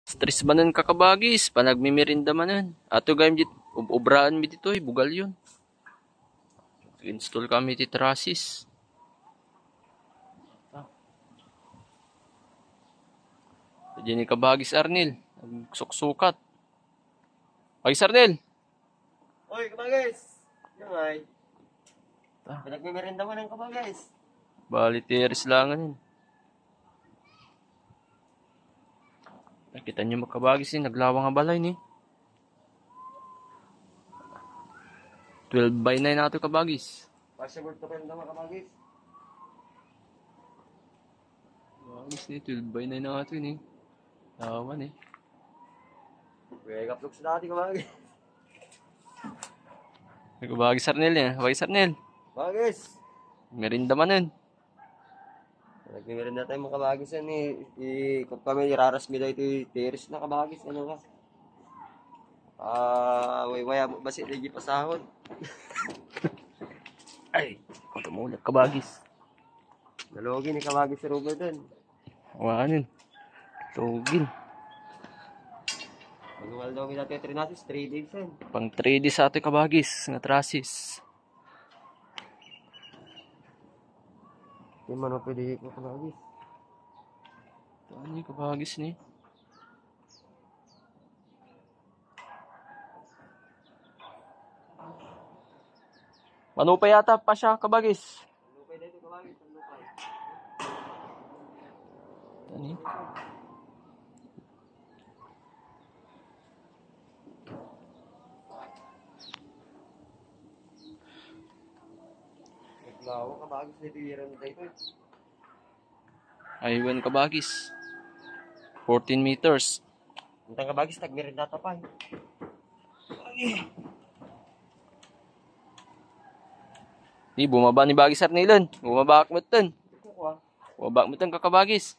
Stress manan kakabagis, panagmimirinda manan. Ato gayam dit, obraan mi dito bugal yun. Install kami ti trasis. Diyan ni kabagis Arnil, suksukat. Bagis Arnil! Oy, kabagis! Yung ay. Pinagmimirinda mo ng kabagis. Bali teres langan yun. Nakita nyo magkabagis eh, naglawang nga balay ni. 12/9 na ito kabagis. Possible to rin naman kabagis. Bagis ni, 12/9 na ito yun eh. Lawan eh. Wake up looks natin kabagis. Kabagis Arnil eh, kabagis Arnil. Kabagis! Merinda manan. Nagmimirinda tayo mga kabagis yan eh. Kung kami iraras mi daw ito teres na kabagis. Ano ka? Waywaya mo basi lagi pasahod. Ay, tumulak kabagis. Nalogi ni kabagis si Robert dun. Awanin. Tugin. Manual daw mi natin trinasis, 3 days yan. Pang 3D sa ato kabagis, nga trasis. Hindi man o pwede ko kabagis. Ano yung kabagis ni? Manupay yata pa siya kabagis. Lupay dito kabagis, lupay. Ano yun? Naglawa kabagis dito iran dito. Aywan kabagis. 14 meters. Untang kabagis nagmirinda ta pa. Di, bumaba ni bagis Arnilan. Bumaba akmat tan. Kuha. Bumaba akmat tan kakabagis.